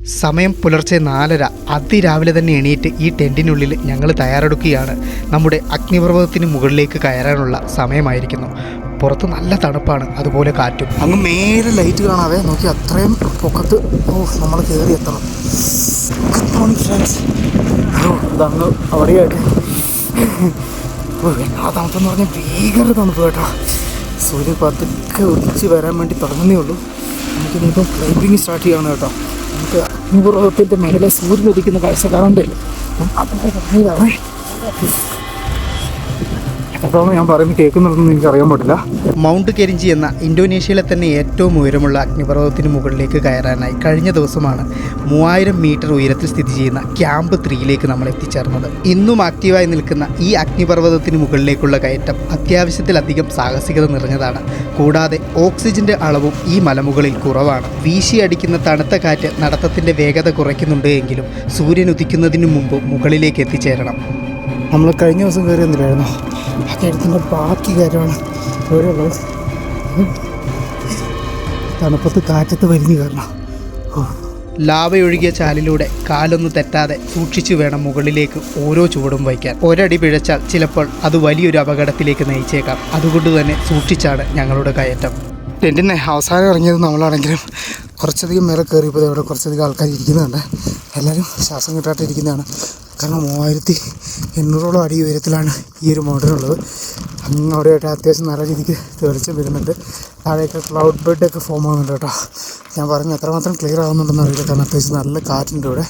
സമയം പുലർച്ചെ 4:30. അതിരാവിലെ തന്നെ എണീറ്റ് ഈ ടെൻറ്റിനുള്ളിൽ ഞങ്ങൾ തയ്യാറെടുക്കുകയാണ്. നമ്മുടെ അഗ്നിപർവ്വതത്തിന് മുകളിലേക്ക് കയറാനുള്ള സമയമായിരിക്കുന്നു. പുറത്ത് നല്ല തണുപ്പാണ്, അതുപോലെ കാറ്റും. അങ്ങ് മേലെ ലൈറ്റ് കാണാതെ നോക്കി അത്രയും പൊക്കത്ത് നമ്മൾ കയറി എത്തണം. Good morning friends. ഇതങ്ങ് അവിടെയായിട്ട് ആ തണുപ്പെന്ന് പറഞ്ഞാൽ ഭീകര തണുപ്പ് കേട്ടോ. സൂര്യൻ പതുക്കെ ഒളിച്ച് വരാൻ വേണ്ടി തുടങ്ങുന്നേ ഉള്ളൂ. നമുക്കിനിയിപ്പോൾ ക്ലൈംബിങ് സ്റ്റാർട്ട് ചെയ്യണം കേട്ടോ. നമുക്ക് അഗ്നിപർവ്വതത്തിൻ്റെ മേലെ സൂര്യൻ ഉദിക്കുന്ന കാഴ്ച കാണണ്ടല്ലോ. അതിൻ്റെ ഭംഗിയാണ്. എത്രത്തോളം ഞാൻ പറയുന്നത് കേൾക്കുന്നുണ്ടെന്ന് എനിക്കറിയാൻ പറ്റില്ല. മൗണ്ട് കെരിഞ്ചി എന്ന ഇന്തോനേഷ്യയിലെ തന്നെ ഏറ്റവും ഉയരമുള്ള അഗ്നിപർവ്വതത്തിന് മുകളിലേക്ക് കയറാനായി കഴിഞ്ഞ ദിവസമാണ് 3000 മീറ്റർ ഉയരത്തിൽ സ്ഥിതി ചെയ്യുന്ന ക്യാമ്പ് 3യിലേക്ക് നമ്മൾ എത്തിച്ചേർന്നത്. ഇന്നും ആക്റ്റീവായി നിൽക്കുന്ന ഈ അഗ്നിപർവ്വതത്തിന് മുകളിലേക്കുള്ള കയറ്റം അത്യാവശ്യത്തിലധികം സാഹസികത നിറഞ്ഞതാണ്. കൂടാതെ ഓക്സിജന്റെ അളവും ഈ മലമുകളിൽ കുറവാണ്. വീശിയടിക്കുന്ന തണുത്ത കാറ്റ് നടത്തത്തിൻ്റെ വേഗത കുറയ്ക്കുന്നുണ്ട് എങ്കിലും സൂര്യൻ ഉദിക്കുന്നതിന് മുമ്പ് മുകളിലേക്ക് എത്തിച്ചേരണം. നമ്മൾ കഴിഞ്ഞ ദിവസം കയറി വന്നില്ലായിരുന്നോ? ആ കയറ്റത്തിൻ്റെ ബാക്കി കാര്യമാണ് ഇവിടെ ഉള്ളത്. തണുപ്പത്ത് കാറ്റത്ത് വലിഞ്ഞു കയറണം. ലാവയൊഴുകിയ ചാലിലൂടെ കാലൊന്ന് തെറ്റാതെ സൂക്ഷിച്ചു വേണം മുകളിലേക്ക് ഓരോ ചുവടും വയ്ക്കാൻ. ഒരടി പിഴച്ചാൽ ചിലപ്പോൾ അത് വലിയൊരു അപകടത്തിലേക്ക് നയിച്ചേക്കാം. അതുകൊണ്ട് തന്നെ സൂക്ഷിച്ചാണ് ഞങ്ങളുടെ കയറ്റം. ടെൻറ്റിന് അവസാനം ഇറങ്ങിയത് നമ്മളാണെങ്കിലും കുറച്ചധികം മേലെ കയറിയപ്പോൾ ഇവിടെ കുറച്ചധികം ആൾക്കാർ ഇരിക്കുന്നുണ്ട്. എല്ലാവരും ശ്വാസം കിട്ടാട്ട് ഇരിക്കുന്നതാണ്. കാരണം 3800 അടി ഉയരത്തിലാണ് ഈ ഒരു മൗണ്ടനുള്ളത്. അങ്ങ് അവിടെയായിട്ട് അത്യാവശ്യം നല്ല രീതിക്ക് തെളിച്ചം വരുന്നുണ്ട്. താഴെയൊക്കെ ക്ലൗഡ് ബെഡൊക്കെ ഫോം ആകുന്നുണ്ട് കേട്ടോ. ഞാൻ പറഞ്ഞ എത്രമാത്രം ക്ലിയർ ആകുന്നുണ്ടെന്ന് അറിയില്ല, കാരണം അത്യാവശ്യം നല്ല കാറ്റുണ്ട് ഇവിടെ.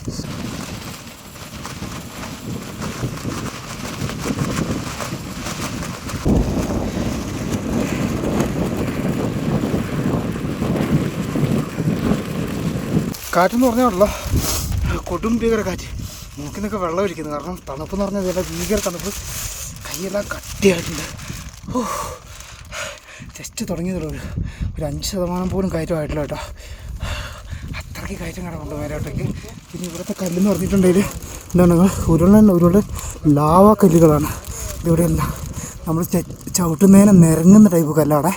കാറ്റെന്ന് പറഞ്ഞാണല്ലോ കൊടും ഭീകര കാറ്റ്. മൂക്കിൽ നിന്നൊക്കെ വെള്ളം ഇരിക്കുന്നത്. കാരണം തണുപ്പെന്ന് പറഞ്ഞാൽ ഇതിൻ്റെ ഭീകര തണുപ്പ്. കൈയെല്ലാം കട്ടിയായിട്ടുണ്ട്. ജസ്റ്റ് തുടങ്ങിയതുള്ളൂ. ഒരു 5% പോലും കയറ്റമായിട്ടില്ല കേട്ടോ. അത്രയ്ക്ക് കയറ്റം കിടക്കുന്നുണ്ട് മേലോട്ടേക്ക്. പിന്നെ ഇവിടുത്തെ കല്ലെന്ന് പറഞ്ഞിട്ടുണ്ടെങ്കിൽ എന്താണ്, ഉരുളൻ ലാവ കല്ലുകളാണ് ഇവിടെയെല്ലാം. നമ്മൾ ചവിട്ടുന്നതിനെ നിരങ്ങുന്ന ടൈപ്പ് കല്ലാണ്.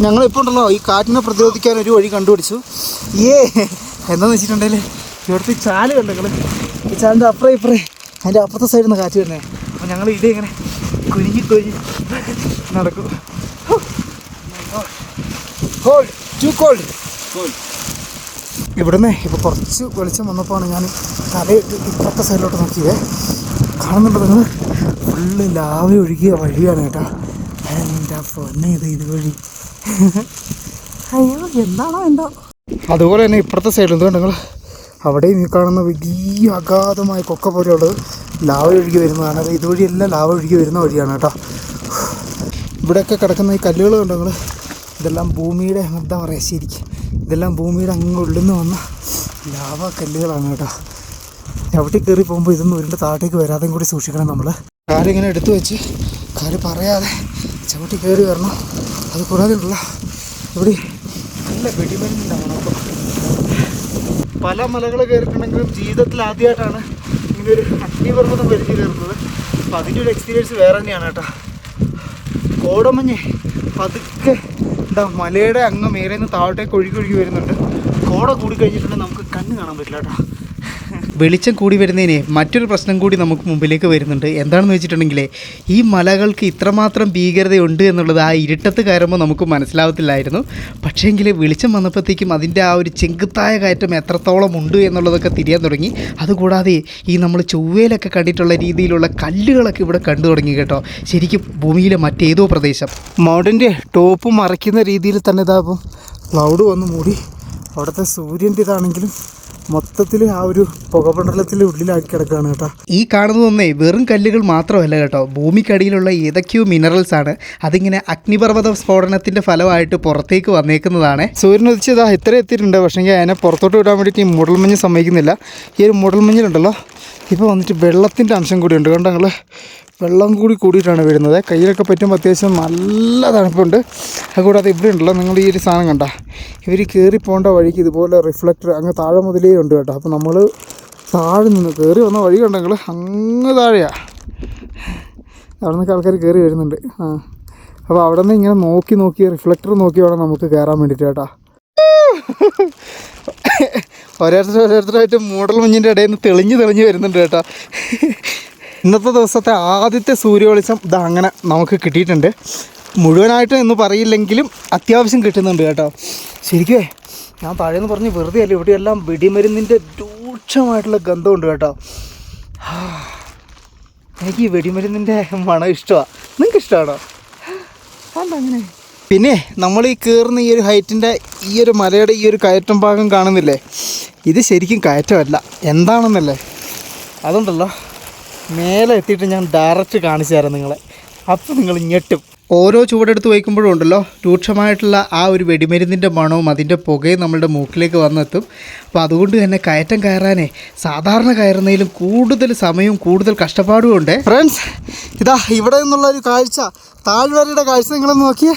ഞങ്ങളിപ്പോൾ ഉണ്ടല്ലോ ഈ കാറ്റിനെ പ്രതിരോധിക്കാൻ ഒരു വഴി കണ്ടുപിടിച്ചു. എന്താണെന്ന് വെച്ചിട്ടുണ്ടെങ്കിൽ ഇവിടുത്തെ ചാല് കണ്ടെങ്കിൽ ഈ ചാലിൻ്റെ അപ്പുറം ഇപ്പുറേ അതിൻ്റെ അപ്പുറത്തെ സൈഡിൽ നിന്ന് കാറ്റ് വരുന്നത്. അപ്പോൾ ഞങ്ങൾ ഇതേ ഇങ്ങനെ കുനിഞ്ഞ് നടക്കും. ഇവിടുന്ന് ഇപ്പോൾ കുറച്ച് വെളിച്ചം വന്നപ്പോഴാണ് ഞാൻ തലയിട്ട് ഇപ്പുറത്തെ സൈഡിലോട്ട് നോക്കിയത്. കാണുന്നുണ്ടോ നിങ്ങൾ? ഫുള്ള് ലാവ ഒഴുകിയ വഴിയാണ് കേട്ടോ. എൻ്റെ പൊന്നെ ഇതുവഴി അയ്യോ എന്താണോ എന്തോ. അതുപോലെ തന്നെ ഇപ്പുറത്തെ സൈഡിൽ എന്തുകൊണ്ട് നിങ്ങൾ അവിടെയും ഈ കാണുന്ന വലിയ അഗാധമായ കൊക്ക പോലെയുള്ളത് ലാവ ഒഴുകി വരുന്നതാണ്. അത് ഇതുവഴിയെല്ലാം ലാവ ഒഴുകി വരുന്ന വഴിയാണ് കേട്ടോ. ഇവിടെയൊക്കെ കിടക്കുന്ന ഈ കല്ലുകൾ കണ്ടോ നിങ്ങൾ? ഇതെല്ലാം ഭൂമിയുടെ എന്താ പറയുക, ശരിക്കും ഇതെല്ലാം ഭൂമിയുടെ അങ്ങ് ഉള്ളിൽ നിന്ന് വന്ന ലാവ കല്ലുകളാണ് കേട്ടോ. ചവിട്ടി കയറി പോകുമ്പോൾ ഇതൊന്നും ഉരുണ്ട് താഴേക്ക് വരാതെയും കൂടി സൂക്ഷിക്കണം നമ്മൾ. കാലിങ്ങനെ എടുത്തു വെച്ച് കാല് പറയാതെ ചവിട്ടി കയറി വരണം. അത് കൂടാതെ ഉള്ള ഇവിടെ നല്ല വെടിമരുന്നുണ്ടാവണം. അപ്പോൾ പല മലകൾ കയറിയിട്ടുണ്ടെങ്കിലും ജീവിതത്തിൽ ആദ്യമായിട്ടാണ് ഇങ്ങനൊരു അഗ്നിപർവ്വതം വലിച്ചു കയറുന്നത്. അപ്പോൾ അതിൻ്റെ ഒരു എക്സ്പീരിയൻസ് വേറെ തന്നെയാണ് കേട്ടോ. കോടമഞ്ഞ് പതുക്കെ മലയുടെ അങ്ങ് മേലെ നിന്ന് താഴോട്ടേക്ക് ഒഴുകി വരുന്നുണ്ട്. കോട കൂടി കഴിഞ്ഞിട്ടുണ്ടെങ്കിൽ നമുക്ക് കണ്ണ് കാണാൻ പറ്റില്ല കേട്ടോ. വെളിച്ചം കൂടി വരുന്നതിന് മറ്റൊരു പ്രശ്നം കൂടി നമുക്ക് മുമ്പിലേക്ക് വരുന്നുണ്ട്. എന്താണെന്ന് വെച്ചിട്ടുണ്ടെങ്കിൽ ഈ മലകൾക്ക് ഇത്രമാത്രം ഭീകരതയുണ്ട് എന്നുള്ളത് ആ ഇരുട്ടത്ത് കയറുമ്പോൾ നമുക്ക് മനസ്സിലാവത്തില്ലായിരുന്നു. പക്ഷേങ്കിൽ വെളിച്ചം വന്നപ്പോഴത്തേക്കും അതിൻ്റെ ആ ഒരു ചെങ്കുത്തായ കയറ്റം എത്രത്തോളം ഉണ്ട് എന്നുള്ളതൊക്കെ തിരിയാൻ തുടങ്ങി. അതുകൂടാതെ ഈ നമ്മൾ ചൊവ്വയിലൊക്കെ കണ്ടിട്ടുള്ള രീതിയിലുള്ള കല്ലുകളൊക്കെ ഇവിടെ കണ്ടു തുടങ്ങി കേട്ടോ. ശരിക്കും ഭൂമിയിലെ മറ്റേതോ പ്രദേശം. മൗണ്ടിൻ്റെ ടോപ്പ് മറയ്ക്കുന്ന രീതിയിൽ തന്നെ ഇതാകും ക്ലൗഡ് വന്ന് മൂടി. അവിടുത്തെ സൂര്യൻ്റെ ഇതാണെങ്കിലും മൊത്തത്തിൽ ആ ഒരു പുകപടലത്തിൽ ഉള്ളിലാക്കി കിടക്കുകയാണ് കേട്ടോ. ഈ കാണുന്നതൊന്നേ വെറും കല്ലുകൾ മാത്രമല്ല കേട്ടോ. ഭൂമിക്കടിയിലുള്ള ഏതൊക്കെയോ മിനറൽസ് ആണ്. അതിങ്ങനെ അഗ്നിപർവ്വത സ്ഫോടനത്തിൻ്റെ ഫലമായിട്ട് പുറത്തേക്ക് വന്നേക്കുന്നതാണ്. സൂര്യൻ ഉദിച്ചതാ ഇത്ര എത്തിയിട്ടുണ്ട്. പക്ഷേങ്കിൽ അതിനെ പുറത്തോട്ട് വിടാൻ വേണ്ടിയിട്ട് ഈ മൂടൽമഞ്ഞ് സമ്മതിക്കുന്നില്ല. ഈ ഒരു മൂടൽമഞ്ഞിലുണ്ടല്ലോ ഇപ്പോൾ വന്നിട്ട് വെള്ളത്തിൻ്റെ അംശം കൂടിയുണ്ട്. കണ്ടോ നിങ്ങൾ? വെള്ളം കൂടിയിട്ടാണ് വരുന്നത്. കയ്യിലൊക്കെ പറ്റുമ്പോൾ അത്യാവശ്യം നല്ല തണുപ്പുണ്ട്. അതുകൂടാതെ ഇവിടെ ഉണ്ടല്ലോ നിങ്ങൾ ഈ ഒരു സാധനം കണ്ട, ഇവർ കയറി പോകേണ്ട വഴിക്ക് ഇതുപോലെ റിഫ്ലക്ടർ അങ്ങ് താഴെ മുതലേ ഉണ്ട് കേട്ടോ. അപ്പോൾ നമ്മൾ താഴെ നിന്ന് കയറി വന്ന വഴി കണ്ടെങ്കിൽ അങ്ങ് താഴെയാണ്. അവിടെ നിന്നൊക്കെ ആൾക്കാർ കയറി വരുന്നുണ്ട്. അപ്പോൾ അവിടെ നിന്ന് ഇങ്ങനെ നോക്കി റിഫ്ലക്ടർ നോക്കി വേണം നമുക്ക് കയറാൻ വേണ്ടിയിട്ട് കേട്ടോ. ഓരോരുത്തരായിട്ട് മൂടൽ മഞ്ഞിൻ്റെ ഇടയിൽ നിന്ന് തെളിഞ്ഞ് വരുന്നുണ്ട് കേട്ടോ. ഇന്നത്തെ ദിവസത്തെ ആദ്യത്തെ സൂര്യവെളിച്ചം ഇതാ അങ്ങനെ നമുക്ക് കിട്ടിയിട്ടുണ്ട്. മുഴുവനായിട്ട് എന്ന് പറയില്ലെങ്കിലും അത്യാവശ്യം കിട്ടുന്നുണ്ട് കേട്ടോ. ശരിക്കും ഞാൻ താഴേന്ന് പറഞ്ഞ് വെറുതെ അല്ല, ഇവിടെയെല്ലാം വെടിമരുന്നിൻ്റെ രൂക്ഷമായിട്ടുള്ള ഗന്ധമുണ്ട് കേട്ടോ. എനിക്ക് ഈ വെടിമരുന്നിൻ്റെ മണം ഇഷ്ടമാണ്. നിങ്ങൾക്ക് ഇഷ്ടമാണോ? അതങ്ങനെ. പിന്നെ നമ്മൾ ഈ കയറുന്ന ഈ ഒരു ഹൈറ്റിൻ്റെ ഈ ഒരു മലയുടെ ഈ ഒരു കയറ്റം ഭാഗം കാണുന്നില്ലേ, ഇത് ശരിക്കും കയറ്റമല്ല, എന്താണെന്നല്ലേ. അതുകൊണ്ടല്ലോ മേലെ എത്തിയിട്ട് ഞാൻ ഡയറക്റ്റ് കാണിച്ചു തരാം നിങ്ങളെ. അപ്പോൾ നിങ്ങൾ ഞെട്ടും. ഓരോ ചുവടെടുത്ത് വയ്ക്കുമ്പോഴും ഉണ്ടല്ലോ രൂക്ഷമായിട്ടുള്ള ആ ഒരു വെടിമരുന്നിൻ്റെ മണവും അതിൻ്റെ പുകയും നമ്മളുടെ മൂക്കിലേക്ക് വന്നെത്തും. അപ്പോൾ അതുകൊണ്ട് തന്നെ കയറ്റം കയറാനേ സാധാരണ കയറുന്നതിലും കൂടുതൽ സമയവും കൂടുതൽ കഷ്ടപ്പാടും ഉണ്ട്. ഫ്രണ്ട്സ്, ഇതാ ഇവിടെ നിന്നുള്ളൊരു കാഴ്ച, താഴ്വരയുടെ കാഴ്ച നിങ്ങളൊന്ന് നോക്കിയേ.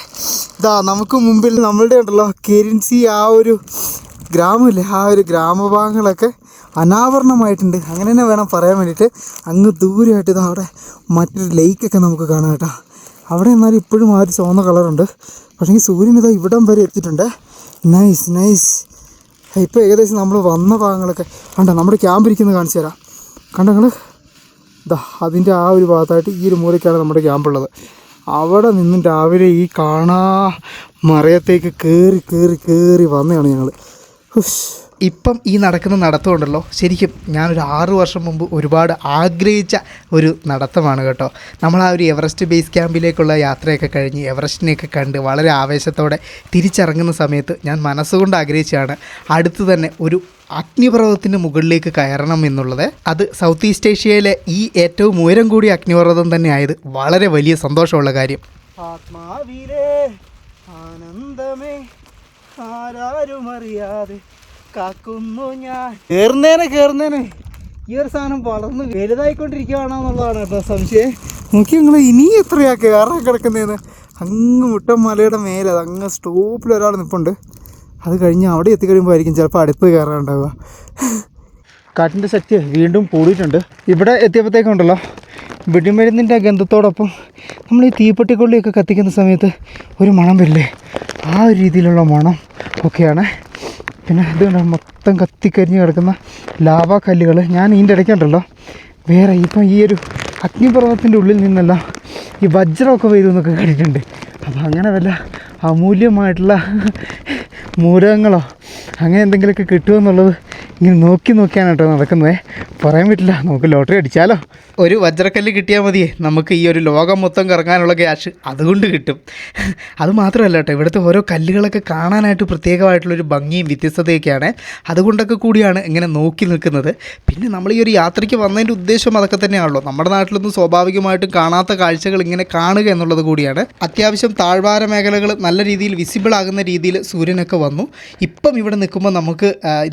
ഇതാ നമുക്ക് മുമ്പിൽ നമ്മളുടെ ഉണ്ടല്ലോ കെരിൻസി ആ ഒരു ഗ്രാമമില്ലേ, ആ ഒരു ഗ്രാമഭാഗങ്ങളൊക്കെ അനാവരണമായിട്ടുണ്ട്. അങ്ങനെ തന്നെ വേണം പറയാൻ വേണ്ടിയിട്ട്. അങ്ങ് ദൂരമായിട്ട് ഇതാ അവിടെ മറ്റൊരു ലേക്കൊക്കെ നമുക്ക് കാണാം കേട്ടോ. അവിടെ എന്നാലും ഇപ്പോഴും ആ ഒരു ചുവന്ന കളറുണ്ട്. പക്ഷേ സൂര്യൻ ഇതാ ഇവിടം വരെ എത്തിയിട്ടുണ്ട്. നൈസ്. ഇപ്പോൾ ഏകദേശം നമ്മൾ വന്ന ഭാഗങ്ങളൊക്കെ കണ്ടോ, നമ്മുടെ ക്യാമ്പ് ഇരിക്കുന്നത് കാണിച്ചു തരാം. കണ്ടോ നിങ്ങൾ, ഇതാ അതിൻ്റെ ആ ഒരു ഭാഗത്തായിട്ട് ഈ ഒരു മൂലയ്ക്കാണ് നമ്മുടെ ക്യാമ്പുള്ളത്. അവിടെ നിന്നും രാവിലെ ഈ കാണാ മറയത്തേക്ക് കയറി വന്നതാണ് ഞങ്ങൾ. ഇപ്പം ഈ നടക്കുന്ന നടത്തമുണ്ടല്ലോ ശരിക്കും ഞാനൊരു 6 വർഷം മുമ്പ് ഒരുപാട് ആഗ്രഹിച്ച ഒരു നടത്തമാണ് കേട്ടോ. നമ്മൾ ആ ഒരു എവറസ്റ്റ് ബേസ് ക്യാമ്പിലേക്കുള്ള യാത്രയൊക്കെ കഴിഞ്ഞ് എവറസ്റ്റിനെയൊക്കെ കണ്ട് വളരെ ആവേശത്തോടെ തിരിച്ചിറങ്ങുന്ന സമയത്ത് ഞാൻ മനസ്സുകൊണ്ട് ആഗ്രഹിച്ചാണ് അടുത്ത് തന്നെ ഒരു അഗ്നിപർവ്വതത്തിൻ്റെ മുകളിലേക്ക് കയറണം എന്നുള്ളത്. അത് സൗത്ത് ഈസ്റ്റ് ഏഷ്യയിലെ ഈ ഏറ്റവും ഉയരം കൂടിയ അഗ്നിപർവ്വതം തന്നെ ആയത് വളരെ വലിയ സന്തോഷമുള്ള കാര്യം. ആത്മാവിലെ ആനന്ദമേ ആരാരും അറിയാതെ കാക്കുന്നു ഞാൻ. കയറുന്നേനെ ഈ ഒരു സാധനം വളർന്ന് വലുതായിക്കൊണ്ടിരിക്കുകയാണോ എന്നുള്ളതാണ് കേട്ടോ സംശയം. നോക്കി നിങ്ങൾ ഇനി എത്രയാ കയറാൻ കിടക്കുന്നതെന്ന്. അങ്ങ് മുട്ടം മലയുടെ മേലെ അങ്ങ് സ്റ്റോപ്പിൽ ഒരാൾ നിൽപ്പുണ്ട്. അത് കഴിഞ്ഞ് അവിടെ എത്തിക്കഴിയുമ്പോൾ ആയിരിക്കും ചിലപ്പോൾ അടുപ്പ് കയറാനുണ്ടാവുക. കാറ്റിൻ്റെ ശക്തി വീണ്ടും കൂടിയിട്ടുണ്ട്. ഇവിടെ എത്തിയപ്പോഴത്തേക്കുണ്ടല്ലോ വെടിമരുന്നിൻ്റെ ഗന്ധത്തോടൊപ്പം നമ്മൾ ഈ തീപ്പെട്ടിക്കൊള്ളിയൊക്കെ കത്തിക്കുന്ന സമയത്ത് ഒരു മണം വരില്ലേ, ആ ഒരു രീതിയിലുള്ള മണം ഒക്കെയാണ്. പിന്നെ ഇതുകൊണ്ട് മൊത്തം കത്തിക്കരിഞ്ഞ് കിടക്കുന്ന ലാവാ കല്ലുകൾ. ഞാൻ ഇതിൻ്റെ ഇടയ്ക്കുണ്ടല്ലോ വേറെ ഇപ്പം ഈ ഒരു അഗ്നിപർവ്വതത്തിൻ്റെ ഉള്ളിൽ നിന്നെല്ലാം ഈ വജ്രമൊക്കെ വരുമെന്നൊക്കെ കണ്ടിട്ടുണ്ട്. അപ്പോൾ അങ്ങനെ വല്ല അമൂല്യമായിട്ടുള്ള മൂലകങ്ങളോ അങ്ങനെ എന്തെങ്കിലുമൊക്കെ കിട്ടുമെന്നുള്ളത് ഇങ്ങനെ നോക്കിയാണ് കേട്ടോ നടക്കുന്നത്. പറയാൻ പറ്റില്ല, നമുക്ക് ലോട്ടറി അടിച്ചാലോ. ഒരു വജ്രക്കല്ല് കിട്ടിയാൽ മതിയേ നമുക്ക് ഈ ഒരു ലോകം മൊത്തം കറങ്ങാനുള്ള ക്യാഷ് അതുകൊണ്ട് കിട്ടും. അതുമാത്രമല്ല കേട്ടോ, ഇവിടുത്തെ ഓരോ കല്ലുകളൊക്കെ കാണാനായിട്ട് പ്രത്യേകമായിട്ടുള്ളൊരു ഭംഗിയും വ്യത്യസ്തതയൊക്കെയാണ്. അതുകൊണ്ടൊക്കെ കൂടിയാണ് ഇങ്ങനെ നോക്കി നിൽക്കുന്നത്. പിന്നെ നമ്മൾ ഈ ഒരു യാത്രയ്ക്ക് വന്നതിൻ്റെ ഉദ്ദേശം അതൊക്കെ തന്നെയാണല്ലോ. നമ്മുടെ നാട്ടിലൊന്നും സ്വാഭാവികമായിട്ടും കാണാത്ത കാഴ്ചകൾ ഇങ്ങനെ കാണുക എന്നുള്ളത് കൂടിയാണ്. അത്യാവശ്യം താഴ്വാര മേഖലകൾ നല്ല രീതിയിൽ വിസിബിൾ ആകുന്ന രീതിയിൽ സൂര്യനൊക്കെ വന്നു. ഇപ്പം ഇവിടെ നിൽക്കുമ്പോൾ നമുക്ക്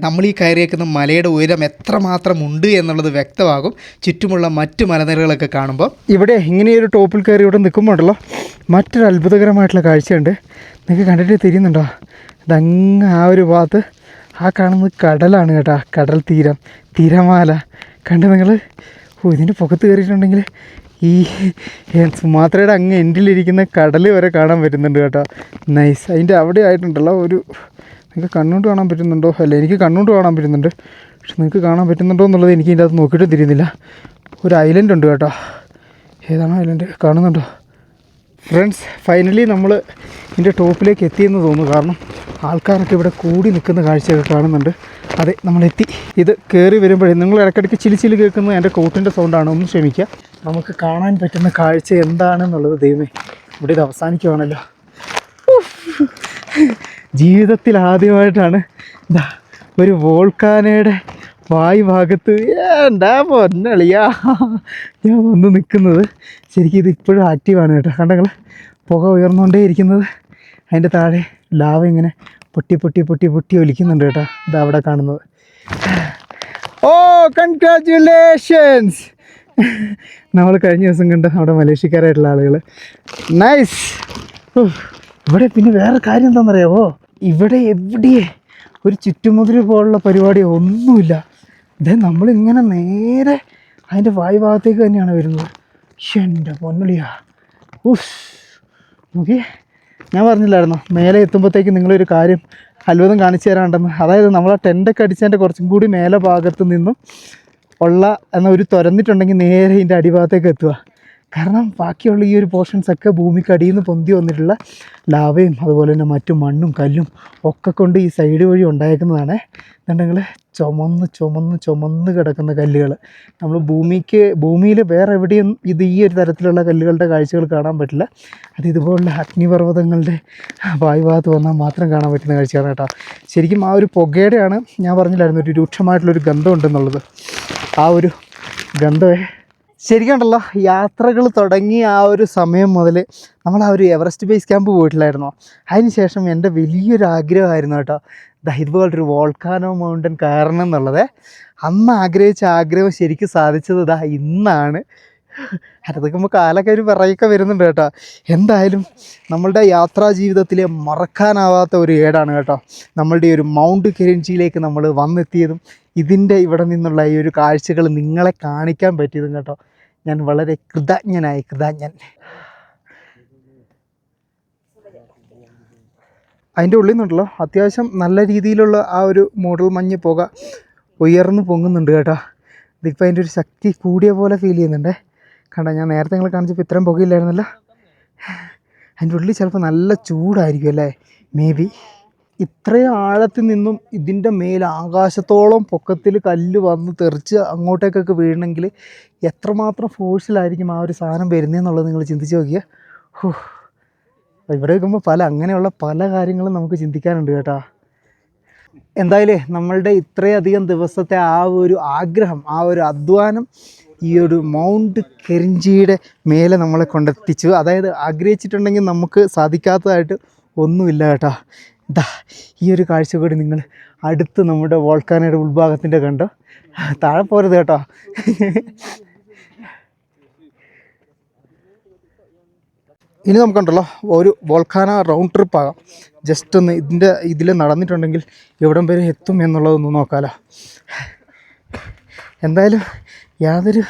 നമ്മൾ ഈ കയറിയേക്കുന്ന മലയുടെ ഉയരം എത്രമാത്രം ഉണ്ട് എന്നുള്ളത് വ്യക്തമാകും ചുറ്റുമുള്ള മറ്റ് മലനിരകളൊക്കെ കാണുമ്പോൾ. ഇവിടെ ഇങ്ങനെയൊരു ടോപ്പിൽ കയറി ഇവിടെ നിൽക്കുമ്പോൾ ഉണ്ടല്ലോ മറ്റൊരു അത്ഭുതകരമായിട്ടുള്ള കാഴ്ചയുണ്ട്. നിങ്ങൾക്ക് കണ്ടിട്ട് തിരിയുന്നുണ്ടോ? ഇതങ്ങ് ആ ഒരു ഭാഗത്ത് ആ കാണുന്നത് കടലാണ് കേട്ടോ. കടൽ തീരം, തിരമാല കണ്ട് നിങ്ങൾ. ഇതിൻ്റെ പുറത്ത് കയറിയിട്ടുണ്ടെങ്കിൽ ഈ സുമാത്രയുടെ അങ്ങ് എൻഡിലിരിക്കുന്ന കടൽ വരെ കാണാൻ പറ്റുന്നുണ്ട് കേട്ടോ. നൈസ്. അതിൻ്റെ അവിടെ ആയിട്ടുണ്ടല്ലോ ഒരു, നിങ്ങൾക്ക് കണ്ണുകൊണ്ട് കാണാൻ പറ്റുന്നുണ്ടോ? അല്ല, എനിക്ക് കണ്ണുകൊണ്ട് കാണാൻ പറ്റുന്നുണ്ട്. പക്ഷെ നിങ്ങൾക്ക് കാണാൻ പറ്റുന്നുണ്ടോ എന്നുള്ളത് എനിക്ക് ഇതിൻ്റെ അകത്ത് നോക്കിയിട്ട് തിരിയുന്നില്ല. ഒരു ഐലൻഡ് ഉണ്ട് കേട്ടോ. ഏതാണ് ഐലൻഡ്? കാണുന്നുണ്ടോ ഫ്രണ്ട്സ്? ഫൈനലി നമ്മൾ ഇതിൻ്റെ ടോപ്പിലേക്ക് എത്തിയെന്ന് തോന്നുന്നു. കാരണം ആൾക്കാരൊക്കെ ഇവിടെ കൂടി നിൽക്കുന്ന കാഴ്ചയൊക്കെ കാണുന്നുണ്ട്. അതെ, നമ്മളെത്തി. ഇത് കയറി വരുമ്പോഴേ നിങ്ങൾ ഇടയ്ക്കിടയ്ക്ക് ചിലി കേൾക്കുന്നത് എൻ്റെ കോട്ടിൻ്റെ സൗണ്ടാണ്, ഒന്ന് ക്ഷമിക്കുക. നമുക്ക് കാണാൻ പറ്റുന്ന കാഴ്ച എന്താണെന്നുള്ളത് ദൈവമേ, ഇവിടെ ഇത് അവസാനിക്കുവാണല്ലോ. ജീവിതത്തിൽ ആദ്യമായിട്ടാണ് ഒരു വോൾക്കാനയുടെ വായു ഭാഗത്ത് എന്താ പൊന്നളിയാ ഞാൻ വന്ന് നിൽക്കുന്നത്. ശരിക്കും ഇത് ഇപ്പോഴും ആക്റ്റീവാണ് കേട്ടോ. കണ്ടങ്ങൾ പുക ഉയർന്നുകൊണ്ടേ ഇരിക്കുന്നത്. അതിൻ്റെ താഴെ ലാവ ഇങ്ങനെ പൊട്ടി ഒലിക്കുന്നുണ്ട് കേട്ടോ. ഇതാ അവിടെ കാണുന്നത്. ഓ, കൺഗ്രാജുലേഷൻസ്. നമ്മൾ കഴിഞ്ഞ ദിവസം കണ്ട നമ്മുടെ മലേഷ്യക്കാരായിട്ടുള്ള ആളുകൾ. നൈസ്. ഇവിടെ പിന്നെ വേറെ കാര്യം എന്താണെന്നറിയാമോ? ഇവിടെ എവിടെയേ ഒരു ചുറ്റുമുതിര് പോലുള്ള പരിപാടിയോ ഒന്നുമില്ല. ഇത് നമ്മളിങ്ങനെ നേരെ അതിൻ്റെ വായു ഭാഗത്തേക്ക് തന്നെയാണ് വരുന്നത്. എൻ്റെ പൊന്നളിയാ. നോക്കി, ഞാൻ പറഞ്ഞില്ലായിരുന്നോ മേലെ എത്തുമ്പോഴത്തേക്ക് നിങ്ങളൊരു കാര്യം അത്ഭുതം കാണിച്ചു തരാണ്ടെന്ന്. അതായത് നമ്മൾ ആ ടെൻ്റൊക്കെ അടിച്ചതിൻ്റെ കുറച്ചും കൂടി മേലെ ഭാഗത്ത് നിന്നും ഉള്ള എന്നാൽ ഒരു തുറന്നിട്ടുണ്ടെങ്കിൽ നേരെ ഇതിൻ്റെ അടിഭാഗത്തേക്ക് എത്തുക. കാരണം ബാക്കിയുള്ള ഈ ഒരു പോർഷൻസൊക്കെ ഭൂമിക്ക് അടിയിൽ നിന്ന് പൊന്തി വന്നിട്ടുള്ള ലാവയും അതുപോലെ തന്നെ മറ്റു മണ്ണും കല്ലും ഒക്കെ കൊണ്ട് ഈ സൈഡ് വഴി ഉണ്ടായിരിക്കുന്നതാണ്. എന്നുണ്ടെങ്കിൽ ചുമന്ന് കിടക്കുന്ന കല്ലുകൾ. നമ്മൾ ഭൂമിയിൽ വേറെ എവിടെയും ഈ ഒരു തരത്തിലുള്ള കല്ലുകളുടെ കാഴ്ചകൾ കാണാൻ പറ്റില്ല. അത് ഇതുപോലുള്ള അഗ്നിപർവ്വതങ്ങളുടെ വായുഭാഗത്ത് വന്നാൽ മാത്രം കാണാൻ പറ്റുന്ന കാഴ്ചയാണ് കേട്ടോ. ശരിക്കും ആ ഒരു പുകയുടെയാണ് ഞാൻ പറഞ്ഞില്ലായിരുന്നു ഒരു രൂക്ഷമായിട്ടുള്ളൊരു ഗന്ധം ഉണ്ടെന്നുള്ളത്. ആ ഒരു ഗന്ധമേ ശരിക്കും ഉണ്ടല്ലോ, യാത്രകൾ തുടങ്ങിയ ആ ഒരു സമയം മുതൽ നമ്മൾ ആ ഒരു എവറസ്റ്റ് ബേസ് ക്യാമ്പ് പോയിട്ടില്ലായിരുന്നോ, അതിന് ശേഷം എൻ്റെ വലിയൊരു ആഗ്രഹമായിരുന്നു കേട്ടോ ഇതുപോലൊരു വോൾക്കാനോ മൗണ്ടൻ കയറണം എന്നുള്ളത്. അന്ന് ആഗ്രഹിച്ച ആഗ്രഹം ശരിക്കും സാധിച്ചത് ഇന്നാണ്. അതൊക്കെ നമുക്ക് കാലൊക്കെ ഒരു വിറയൊക്കെ വരുന്നുണ്ട് കേട്ടോ. എന്തായാലും നമ്മളുടെ യാത്രാ ജീവിതത്തിലെ മറക്കാനാവാത്ത ഒരു ഏടാണ് കേട്ടോ നമ്മളുടെ ഈ ഒരു മൗണ്ട് കെരിഞ്ചിയിലേക്ക് നമ്മൾ വന്നെത്തിയതും ഇതിൻ്റെ ഇവിടെ നിന്നുള്ള ഈ ഒരു കാഴ്ചകൾ നിങ്ങളെ കാണിക്കാൻ പറ്റിയതും കേട്ടോ. ഞാൻ വളരെ കൃതജ്ഞൻ. അതിൻ്റെ ഉള്ളിൽ നിന്നുണ്ടല്ലോ അത്യാവശ്യം നല്ല രീതിയിലുള്ള ആ ഒരു മൂടൽ മഞ്ഞ് പുക ഉയർന്നു പൊങ്ങുന്നുണ്ട് കേട്ടോ. ഇതിപ്പോൾ അതിൻ്റെ ഒരു ശക്തി കൂടിയ പോലെ ഫീൽ ചെയ്യുന്നുണ്ട്. കണ്ടോ, ഞാൻ നേരത്തെ നിങ്ങൾ കാണിച്ചപ്പോൾ ഇത്രയും പുകയില്ലായിരുന്നല്ലോ. അതിൻ്റെ ഉള്ളിൽ ചിലപ്പോൾ നല്ല ചൂടായിരിക്കും അല്ലേ, മേ ബി. ഇത്രയും ആഴത്തിൽ നിന്നും ഇതിൻ്റെ മേലെ ആകാശത്തോളം പൊക്കത്തിൽ കല്ല് വന്ന് തെറിച്ച് അങ്ങോട്ടേക്കൊക്കെ വീഴണമെങ്കിൽ എത്രമാത്രം ഫോഴ്സിലായിരിക്കും ആ ഒരു സാധനം വരുന്നതെന്നുള്ളത് നിങ്ങൾ ചിന്തിച്ച് നോക്കിയാൽ. ഇവിടെ നിൽക്കുമ്പോൾ അങ്ങനെയുള്ള പല കാര്യങ്ങളും നമുക്ക് ചിന്തിക്കാനുണ്ട് കേട്ടോ. എന്തായാലും നമ്മളുടെ ഇത്രയധികം ദിവസത്തെ ആ ഒരു ആഗ്രഹം, ആ ഒരു അധ്വാനം ഈ ഒരു മൗണ്ട് കെരിഞ്ചിയുടെ മേലെ നമ്മളെ കൊണ്ടെത്തിച്ചു. അതായത് ആഗ്രഹിച്ചിട്ടുണ്ടെങ്കിൽ നമുക്ക് സാധിക്കാത്തതായിട്ട് ഒന്നുമില്ല കേട്ടോ. ഈ ഒരു കാഴ്ച കൂടി നിങ്ങൾ അടുത്ത് നമ്മുടെ വോൾക്കാനോയുടെ ഉൾഭാഗത്തിൻ്റെ കണ്ടോ. താഴെ പോരുത് കേട്ടോ. ഇനി നമുക്കുണ്ടല്ലോ ഒരു വോൾക്കാനോ റൗണ്ട് ട്രിപ്പ് ആകാം. ജസ്റ്റ് ഒന്ന് ഇതിൽ നടന്നിട്ടുണ്ടെങ്കിൽ എവിടം വരെ എത്തും എന്നുള്ളതൊന്ന് നോക്കാമല്ലോ. എന്തായാലും യാതൊരു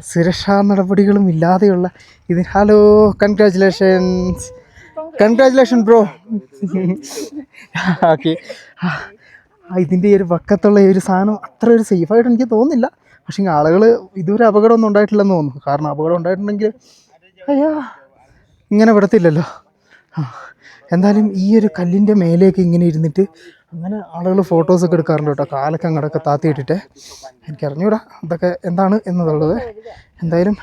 സുരക്ഷാ നടപടികളും ഇല്ലാതെയുള്ള ഇത്. Hello, congratulation bro. ഓക്കെ, ഇതിൻ്റെ ഈ ഒരു പക്കത്തുള്ള ഈ ഒരു സാധനം അത്ര ഒരു സേഫായിട്ട് എനിക്ക് തോന്നുന്നില്ല. പക്ഷേ ആളുകൾ ഇതുവരെ അപകടമൊന്നും ഉണ്ടായിട്ടില്ലെന്ന് തോന്നുന്നു. കാരണം അപകടം ഉണ്ടായിട്ടുണ്ടെങ്കിൽ ഇങ്ങനെ വിടത്തില്ലല്ലോ. എന്തായാലും ഈ ഒരു കല്ലിൻ്റെ മേലേക്ക് ഇങ്ങനെ ഇരുന്നിട്ട് അങ്ങനെ ആളുകൾ ഫോട്ടോസൊക്കെ എടുക്കാറുണ്ട് കേട്ടോ. കാലൊക്കെ അങ്ങോട്ടൊക്കെ താത്തിയിട്ടിട്ട്. എനിക്കറിഞ്ഞൂടാ അതൊക്കെ എന്താണ് എന്നുള്ളത്. എന്തായാലും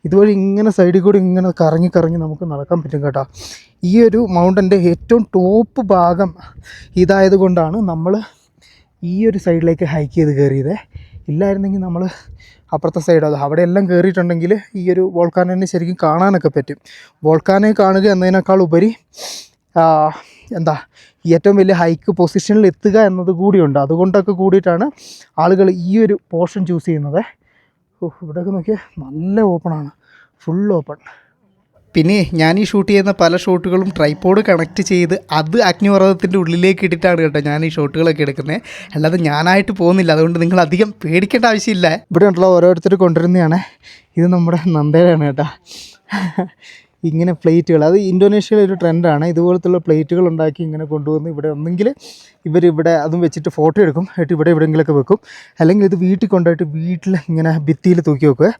ഇതുവഴി ഇങ്ങനെ സൈഡിൽ കൂടി ഇങ്ങനെ കറങ്ങി നമുക്ക് നടക്കാൻ പറ്റും കേട്ടോ. ഈ ഒരു മൗണ്ടൻ്റെ ഏറ്റവും ടോപ്പ് ഭാഗം ഇതായത് കൊണ്ടാണ് നമ്മൾ ഈ ഒരു സൈഡിലേക്ക് ഹൈക്ക് ചെയ്ത് കയറിയത്. ഇല്ലായിരുന്നെങ്കിൽ നമ്മൾ അപ്പുറത്തെ സൈഡ് അവിടെ എല്ലാം കയറിയിട്ടുണ്ടെങ്കിൽ ഈ ഒരു വോൾക്കാനോനെ ശരിക്കും കാണാനൊക്കെ പറ്റും. വോൾക്കാനെ കാണുക എന്നതിനേക്കാൾ ഉപരി ഏറ്റവും വലിയ ഹൈക്ക് പൊസിഷനിൽ എത്തുക എന്നത് കൂടിയുണ്ട്. അതുകൊണ്ടൊക്കെ കൂടിയിട്ടാണ് ആളുകൾ ഈ ഒരു പോർഷൻ ചൂസ് ചെയ്യുന്നത്. ഇവിടെയൊക്കെ നോക്കിയാൽ നല്ല ഓപ്പണാണ്, ഫുൾ ഓപ്പൺ. പിന്നെ ഞാൻ ഈ ഷൂട്ട് ചെയ്യുന്ന പല ഷോട്ടുകളും ട്രൈപോഡ് കണക്ട് ചെയ്ത് അത് അഗ്നിപർവ്വതത്തിൻ്റെ ഉള്ളിലേക്ക് ഇട്ടിട്ടാണ് കേട്ടോ ഞാൻ ഈ ഷോട്ടുകളൊക്കെ എടുക്കുന്നത്. അല്ലാതെ ഞാനായിട്ട് പോകുന്നില്ല. അതുകൊണ്ട് നിങ്ങൾ അധികം പേടിക്കേണ്ട ആവശ്യമില്ല. ഇവിടെ ഉണ്ടല്ലോ ഓരോരുത്തർ കൊണ്ടുവരുന്നതാണ്. ഇത് നമ്മുടെ നന്ദയാണ് കേട്ടോ. ഇങ്ങനെ പ്ലേറ്റുകൾ, അത് ഇന്തോനേഷ്യയിലെ ഒരു ട്രെൻഡാണ്. ഇതുപോലത്തുള്ള പ്ലേറ്റുകൾ ഉണ്ടാക്കി ഇങ്ങനെ കൊണ്ടുവന്ന് ഇവിടെ ഒന്നെങ്കിൽ ഇവരിവിടെ അതും വെച്ചിട്ട് ഫോട്ടോ എടുക്കും, എന്നിട്ട് ഇവിടെ എവിടെയെങ്കിലുമൊക്കെ വെക്കും. അല്ലെങ്കിൽ ഇത് വീട്ടിൽ കൊണ്ടുപോയിട്ട് വീട്ടിൽ ഇങ്ങനെ ഭിത്തിയിൽ തൂക്കി വെക്കുക.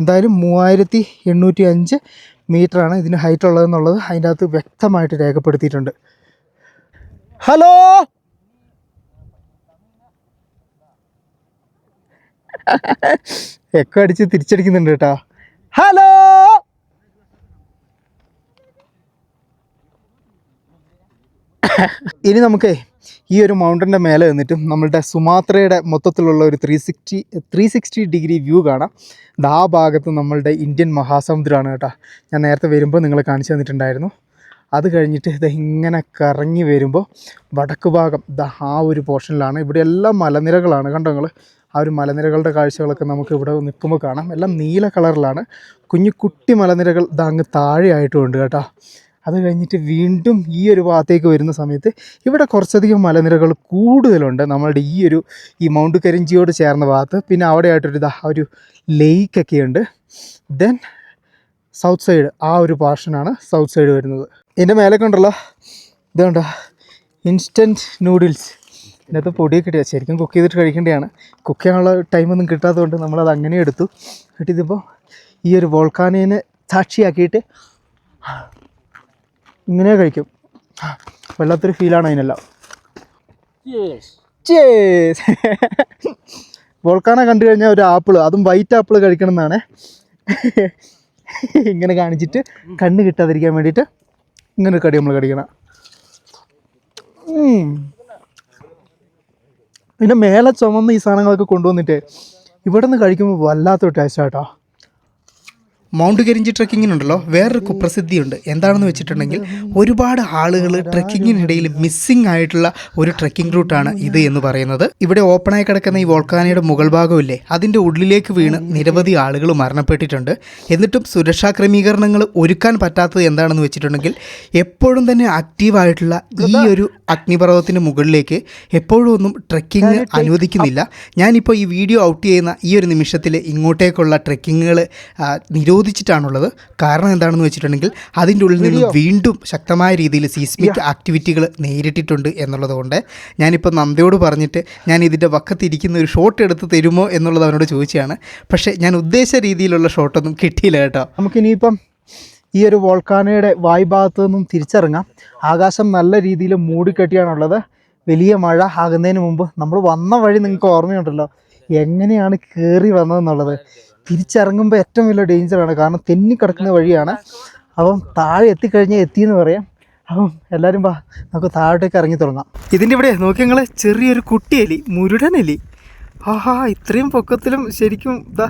എന്തായാലും 3805 മീറ്ററാണ് ഇതിന് ഹൈറ്റ് ഉള്ളതെന്നുള്ളത് അതിൻ്റെ അകത്ത് വ്യക്തമായിട്ട് രേഖപ്പെടുത്തിയിട്ടുണ്ട്. ഹലോ, എക്കോ അടിച്ച് തിരിച്ചടിക്കുന്നുണ്ട് കേട്ടോ. ഹലോ, ഇനി നമുക്ക് ഈ ഒരു മൗണ്ടൻ്റെ മേലെ നിന്നിട്ടും നമ്മളുടെ സുമാത്രയുടെ മൊത്തത്തിലുള്ള ഒരു 360 ഡിഗ്രി വ്യൂ കാണാം. ആ ഭാഗത്ത് നമ്മളുടെ ഇന്ത്യൻ മഹാസമുദ്രമാണ് കേട്ടോ. ഞാൻ നേരത്തെ വരുമ്പോൾ നിങ്ങളെ കാണിച്ചു തന്നിട്ടുണ്ടായിരുന്നു. അത് കഴിഞ്ഞിട്ട് ഇത് ഇങ്ങനെ കറങ്ങി വരുമ്പോൾ വടക്ക് ഭാഗം ആ ഒരു പോർഷനിലാണ്. ഇവിടെ എല്ലാം മലനിരകളാണ് കണ്ടോ നിങ്ങൾ. ആ ഒരു മലനിരകളുടെ കാഴ്ചകളൊക്കെ നമുക്ക് ഇവിടെ നിൽക്കുമ്പോൾ കാണാം. എല്ലാം നീല കളറിലാണ്. കുട്ടി മലനിരകൾ അങ്ങ് താഴെയായിട്ടും ഉണ്ട് കേട്ടോ. അത് കഴിഞ്ഞിട്ട് വീണ്ടും ഈ ഒരു ഭാഗത്തേക്ക് വരുന്ന സമയത്ത് ഇവിടെ കുറച്ചധികം മലനിരകൾ കൂടുതലുണ്ട് നമ്മളുടെ ഈ മൗണ്ട് കരിഞ്ചിയോട് ചേർന്ന ഭാഗത്ത്. പിന്നെ അവിടെ ആയിട്ടൊരു ഒരു ലേക്കൊക്കെ ഉണ്ട്. ദെൻ സൗത്ത് സൈഡ്, ആ ഒരു പോർഷനാണ് സൗത്ത് സൈഡ് വരുന്നത്. ഇതിൻ്റെ മേലൊക്കെ ഉണ്ടല്ലോ, ഇത് കണ്ടോ, ഇൻസ്റ്റൻറ്റ് നൂഡിൽസ്. ഇതിനകത്ത് പൊടിയൊക്കെ ഇടുക. ശരിക്കും കുക്ക് ചെയ്തിട്ട് കഴിക്കേണ്ടതാണ്. കുക്ക് ചെയ്യാനുള്ള ടൈമൊന്നും കിട്ടാത്തതുകൊണ്ട് നമ്മളത് അങ്ങനെ എടുത്തു. എന്നിട്ട് ഇതിപ്പോൾ ഈ ഒരു വോൾക്കാനോനെ സാക്ഷിയാക്കിയിട്ട് ഇങ്ങനെ കഴിക്കും. വല്ലാത്തൊരു ഫീലാണ് അതിനെല്ലാം. വോൾക്കാനോ കണ്ടു കഴിഞ്ഞാൽ ഒരു ആപ്പിൾ, അതും വൈറ്റ് ആപ്പിൾ കഴിക്കണം എന്നാണ് ഇങ്ങനെ കാണിച്ചിട്ട് കണ്ണ് കിട്ടാതിരിക്കാൻ വേണ്ടിയിട്ട് ഇങ്ങനെ ഒരു കടി നമ്മൾ കടിക്കണം. പിന്നെ മേലെ ചുമന്ന് ഈ സാധനങ്ങളൊക്കെ കൊണ്ടുവന്നിട്ട് ഇവിടെ നിന്ന് കഴിക്കുമ്പോൾ വല്ലാത്തൊരു ടേസ്റ്റാട്ടോ. മൗണ്ട് കരിഞ്ചി ട്രെക്കിങ്ങിനുണ്ടല്ലോ വേറൊരു കുപ്രസിദ്ധിയുണ്ട്. എന്താണെന്ന് വെച്ചിട്ടുണ്ടെങ്കിൽ ഒരുപാട് ആളുകൾ ട്രെക്കിങ്ങിനിടയിൽ മിസ്സിംഗ് ആയിട്ടുള്ള ഒരു ട്രെക്കിംഗ് റൂട്ടാണ് ഇത് എന്ന് പറയുന്നത്. ഇവിടെ ഓപ്പണായി കിടക്കുന്ന ഈ വോൾക്കാനയുടെ മുകൾ ഭാഗമില്ലേ, അതിൻ്റെ ഉള്ളിലേക്ക് വീണ് നിരവധി ആളുകൾ മരണപ്പെട്ടിട്ടുണ്ട്. എന്നിട്ടും സുരക്ഷാ ക്രമീകരണങ്ങൾ ഒരുക്കാൻ പറ്റാത്തത് എന്താണെന്ന് വെച്ചിട്ടുണ്ടെങ്കിൽ എപ്പോഴും തന്നെ ആക്റ്റീവായിട്ടുള്ള ഈ ഒരു അഗ്നിപർവ്വതത്തിന് മുകളിലേക്ക് എപ്പോഴും ഒന്നും ട്രെക്കിംഗ് അനുവദിക്കുന്നില്ല. ഞാനിപ്പോൾ ഈ വീഡിയോ ഔട്ട് ചെയ്യുന്ന ഈ ഒരു നിമിഷത്തിൽ ഇങ്ങോട്ടേക്കുള്ള ട്രെക്കിങ്ങുകൾ നിരോധിച്ചിട്ടാണുള്ളത്. കാരണം എന്താണെന്ന് വെച്ചിട്ടുണ്ടെങ്കിൽ അതിൻ്റെ ഉള്ളിൽ നിന്ന് വീണ്ടും ശക്തമായ രീതിയിൽ സീസ്മിക് ആക്ടിവിറ്റികൾ നേരിട്ടിട്ടുണ്ട് എന്നുള്ളത് കൊണ്ട് ഞാനിപ്പോൾ നന്ദയോട് പറഞ്ഞിട്ട് ഞാൻ ഇതിൻ്റെ വക്കത്തിരിക്കുന്ന ഒരു ഷോട്ട് എടുത്ത് തരുമോ എന്നുള്ളത് അവനോട് ചോദിച്ചാണ്. പക്ഷേ ഞാൻ ഉദ്ദേശിച്ച രീതിയിലുള്ള ഷോട്ടൊന്നും കിട്ടിയില്ല കേട്ടോ. നമുക്കിനിയിപ്പം ഈ ഒരു വോൾക്കാനോയുടെ വായുഭാഗത്തു നിന്നും തിരിച്ചിറങ്ങാം. ആകാശം നല്ല രീതിയിൽ മൂടിക്കെട്ടിയാണുള്ളത്. വലിയ മഴ ആകുന്നതിന് മുമ്പ് നമ്മൾ വന്ന വഴി നിങ്ങൾക്ക് ഓർമ്മയുണ്ടല്ലോ എങ്ങനെയാണ് കയറി വന്നതെന്നുള്ളത്. തിരിച്ചിറങ്ങുമ്പോൾ ഏറ്റവും വലിയ ഡേഞ്ചറാണ്, കാരണം തെന്നിക്കിടക്കുന്ന വഴിയാണ്. അപ്പം താഴെ എത്തിക്കഴിഞ്ഞാൽ എത്തിയെന്ന് പറയാം. അപ്പം എല്ലാവരും വാ, നമുക്ക് താഴോട്ടേക്ക് ഇറങ്ങി തുടങ്ങാം. ഇതിൻ്റെ ഇവിടെ നോക്കി ഞങ്ങൾ ചെറിയൊരു കുട്ടിയെലി, മുരുടനെലി. ആഹാ, ഇത്രയും പൊക്കത്തിലും ശരിക്കും ഇതാ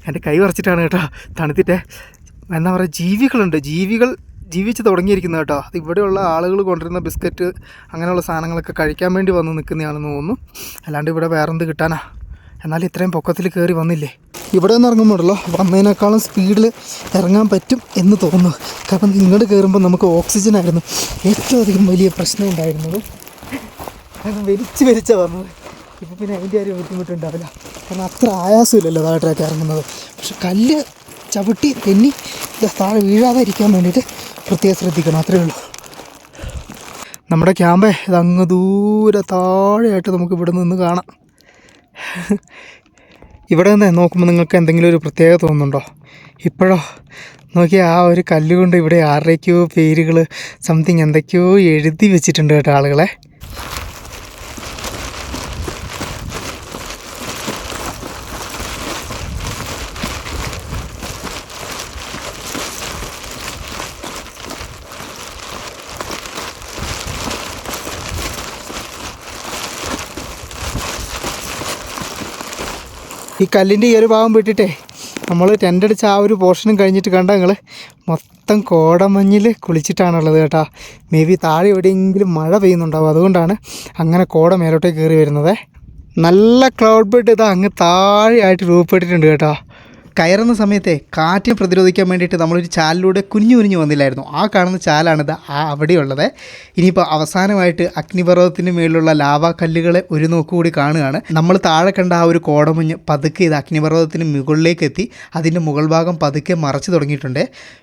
എൻ്റെ കൈ വരച്ചിട്ടാണ് കേട്ടോ തണുത്തിട്ട്. എന്താ പറയുക, ജീവികൾ ജീവിച്ച് തുടങ്ങിയിരിക്കുന്നു കേട്ടോ. അത് ഇവിടെയുള്ള ആളുകൾ കൊണ്ടുവരുന്ന ബിസ്ക്കറ്റ് അങ്ങനെയുള്ള സാധനങ്ങളൊക്കെ കഴിക്കാൻ വേണ്ടി വന്ന് നിൽക്കുന്നതാണെന്ന് തോന്നുന്നു. അല്ലാണ്ട് ഇവിടെ വേറെന്ത് കിട്ടാനാ? എന്നാൽ ഇത്രയും പൊക്കത്തിൽ കയറി വന്നില്ലേ. ഇവിടെ നിന്ന് ഇറങ്ങുമ്പോഴല്ലോ വന്നതിനേക്കാളും സ്പീഡിൽ ഇറങ്ങാൻ പറ്റും എന്ന് തോന്നുന്നു. കാരണം ഇങ്ങോട്ട് കയറുമ്പോൾ നമുക്ക് ഓക്സിജനായിരുന്നു ഏറ്റവും അധികം വലിയ പ്രശ്നം ഉണ്ടായിരുന്നത്. കാരണം വലിച്ചാണ് വന്നത്. ഇപ്പോൾ പിന്നെ അതിൻ്റെ ഒരു ബുദ്ധിമുട്ടുണ്ടാവില്ല, കാരണം അത്ര ആയാസമില്ലല്ലോ താഴേക്ക് ഇറങ്ങുന്നത്. പക്ഷെ കല്ല് ചവിട്ടി തെന്നി താഴെ വീഴാതെ ഇരിക്കാൻ വേണ്ടിയിട്ട് പ്രത്യേകം ശ്രദ്ധിക്കണം, അത്രയേ ഉള്ളൂ. നമ്മുടെ ക്യാമ്പേ ഇതങ്ങ് ദൂരെ താഴെയായിട്ട് നമുക്ക് ഇവിടെ നിന്ന് കാണാം. ഇവിടെ നിന്ന് നോക്കുമ്പോൾ നിങ്ങൾക്ക് എന്തെങ്കിലും ഒരു പ്രത്യേകത തോന്നുന്നുണ്ടോ? ഇപ്പോഴോ നോക്കിയാൽ ആ ഒരു കല്ലുകൊണ്ട് ഇവിടെ ആരുടെയൊക്കെയോ പേരുകൾ സംതിങ് എന്തൊക്കെയോ എഴുതി വെച്ചിട്ടുണ്ട് കേട്ടോ ആളുകളെ. ഈ കല്ലിൻ്റെ ഈ ഒരു ഭാഗം വിട്ടിട്ടേ നമ്മൾ ടെൻ്റ് അടിച്ച ആ ഒരു പോർഷനും കഴിഞ്ഞിട്ട് കണ്ട നിങ്ങൾ മൊത്തം കോടമഞ്ഞിൽ കുളിച്ചിട്ടാണുള്ളത് കേട്ടോ. മേ ബി താഴെ എവിടെയെങ്കിലും മഴ പെയ്യുന്നുണ്ടാവും, അതുകൊണ്ടാണ് അങ്ങനെ കോട മേലോട്ടേക്ക് കയറി വരുന്നത്. നല്ല ക്ലൗഡ് ബെഡ് ഇതാ അങ്ങ് താഴെയായിട്ട് രൂപപ്പെട്ടിട്ടുണ്ട് കേട്ടോ. കയറുന്ന സമയത്തെ കാറ്റിനെ പ്രതിരോധിക്കാൻ വേണ്ടിയിട്ട് നമ്മളൊരു ചാലിലൂടെ കുനിഞ്ഞു വന്നില്ലായിരുന്നു. ആ കാണുന്ന ചാലാണിത്, ആ അവിടെയുള്ളത്. ഇനിയിപ്പോൾ അവസാനമായിട്ട് അഗ്നിപർവ്വതത്തിൻ്റെ മേലുള്ള ലാവാ കല്ലുകളെ ഒരു നോക്കുകൂടി കാണുകയാണ്. നമ്മൾ താഴെ കണ്ട ആ ഒരു കോടമഞ്ഞ് പതുക്കെ ഇത് അഗ്നിപർവ്വതത്തിന് മുകളിലേക്ക് എത്തി അതിൻ്റെ മുകൾ ഭാഗം പതുക്കെ മറച്ചു തുടങ്ങിയിട്ടുണ്ട്.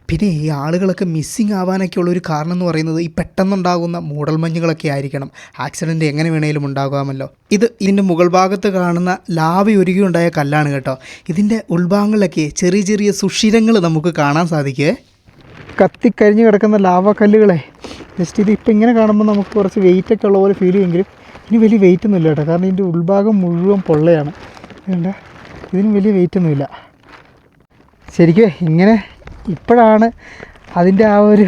പിന്നെ ഈ ആളുകളൊക്കെ മിസ്സിങ് ആവാനൊക്കെ ഉള്ളൊരു കാരണം എന്ന് പറയുന്നത് ഈ പെട്ടെന്നുണ്ടാകുന്ന മൂടൽമഞ്ഞുകളൊക്കെ ആയിരിക്കണം. ആക്സിഡൻറ്റ് എങ്ങനെ വേണേലും ഉണ്ടാകാമല്ലോ. ഇതിൻ്റെ മുകൾ ഭാഗത്ത് കാണുന്ന ലാവയൊരുകിയുണ്ടായ കല്ലാണ് കേട്ടോ. ഇതിൻ്റെ ഉൾഭാഗങ്ങളിലൊക്കെ ചെറിയ ചെറിയ സുഷിരങ്ങൾ നമുക്ക് കാണാൻ സാധിക്കുമേ. കത്തിക്കരിഞ്ഞ് കിടക്കുന്ന ലാവ കല്ലുകളെ ജസ്റ്റ് ഇത് ഇപ്പം ഇങ്ങനെ കാണുമ്പോൾ നമുക്ക് കുറച്ച് വെയിറ്റൊക്കെ ഉള്ള പോലെ ഫീൽ ചെയ്യുമെങ്കിലും ഇനി വലിയ വെയിറ്റ് ഒന്നുമില്ല കേട്ടോ. കാരണം ഇതിൻ്റെ ഉൾഭാഗം മുഴുവൻ പൊള്ളയാണ്. വേണ്ട, ഇതിന് വലിയ വെയിറ്റൊന്നുമില്ല. ശരിക്കും ഇങ്ങനെ ഇപ്പോഴാണ് അതിൻ്റെ ആ ഒരു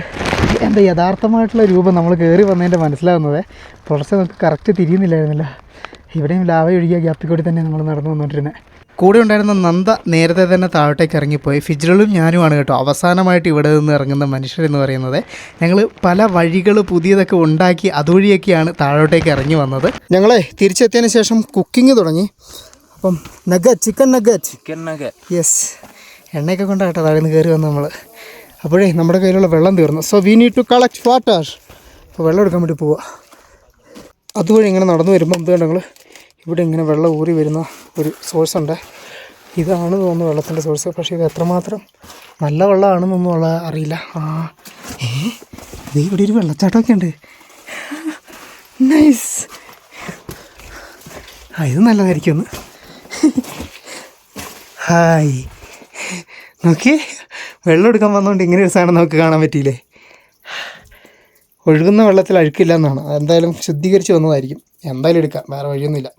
എന്താ യഥാർത്ഥമായിട്ടുള്ള രൂപം നമ്മൾ കയറി വന്നതിൻ്റെ മനസ്സിലാകുന്നത്. കുറച്ച് നമുക്ക് കറക്റ്റ് തിരിയുന്നില്ലായിരുന്നില്ല. ഇവിടെയും ലാവ ഒഴുകിയ ഗ്യാപ്പിൽ കൂടി തന്നെ നമ്മൾ നടന്നു വന്നുകൊണ്ടിരുന്നത്. കൂടെ ഉണ്ടായിരുന്ന നന്ദ നേരത്തെ തന്നെ താഴോട്ടേക്ക് ഇറങ്ങിപ്പോയി. ഫിജ്റലും ഞാനുമാണ് കേട്ടോ അവസാനമായിട്ട് ഇവിടെ നിന്ന് ഇറങ്ങുന്ന മനുഷ്യരെന്ന് പറയുന്നത്. ഞങ്ങൾ പല വഴികൾ പുതിയതൊക്കെ ഉണ്ടാക്കി അതുവഴിയൊക്കെയാണ് താഴോട്ടേക്ക് ഇറങ്ങി വന്നത്. ഞങ്ങളെ തിരിച്ചെത്തിയതിന് ശേഷം കുക്കിംഗ് തുടങ്ങി. അപ്പം ചിക്കൻ നഗറ്റ് യെസ്, എണ്ണയൊക്കെ കൊണ്ടാട്ടോ താഴെ നിന്ന് കയറി വന്ന് നമ്മൾ. അപ്പോഴേ നമ്മുടെ കയ്യിലുള്ള വെള്ളം തീർന്നു. So we need to collect water. അപ്പോൾ വെള്ളം എടുക്കാൻ വേണ്ടി പോവുക. അതുവഴി ഇങ്ങനെ നടന്നു വരുമ്പോൾ എന്തുകൊണ്ട് ഞങ്ങൾ ഇവിടെ ഇങ്ങനെ വെള്ളം ഊറി വരുന്ന ഒരു സോഴ്സ് ഉണ്ട്. ഇതാണ് തോന്നുന്നു വെള്ളത്തിൻ്റെ സോഴ്സ്. പക്ഷേ ഇത് എത്രമാത്രം നല്ല വെള്ളമാണെന്നൊന്നും അറിയില്ല. ദേ ഇവിടെ ഒരു വെള്ളച്ചാട്ടമൊക്കെ ഉണ്ട്. നൈസ്. ഇത് നല്ലതായിരിക്കും ഒന്ന്. ഹായ്, നോക്കി വെള്ളം എടുക്കാൻ വന്നുകൊണ്ട് ഇങ്ങനെ ഒരു സാധനം നമുക്ക് കാണാൻ പറ്റിയില്ലേ. ഒഴുകുന്ന വെള്ളത്തിൽ അഴുക്കില്ല എന്നാണ്. അതെന്തായാലും ശുദ്ധീകരിച്ച് വന്നതായിരിക്കും. എന്തായാലും എടുക്കാം, വേറെ വഴിയൊന്നുമില്ല.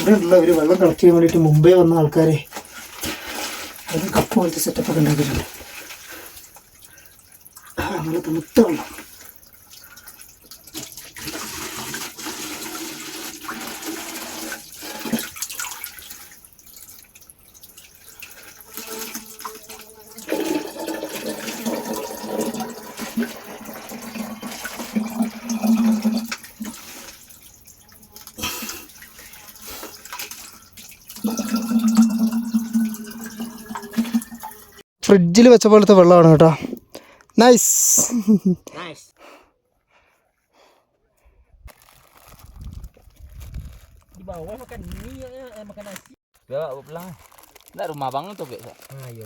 ഇവിടെ ഉള്ള ഒരു വെള്ളം കളക്ട് ചെയ്യാൻ വേണ്ടിയിട്ട് മുമ്പേ വന്ന ആൾക്കാരെ ഒരു കപ്പ് പോലത്തെ സെറ്റപ്പൊക്കെ ഉണ്ടാക്കിയിട്ടുണ്ട്. നല്ല തണുത്ത വെള്ളം. ഫ്രിഡ്ജിൽ വെച്ച പോലത്തെ വെള്ളമാണ് കേട്ടോ. നൈസ്.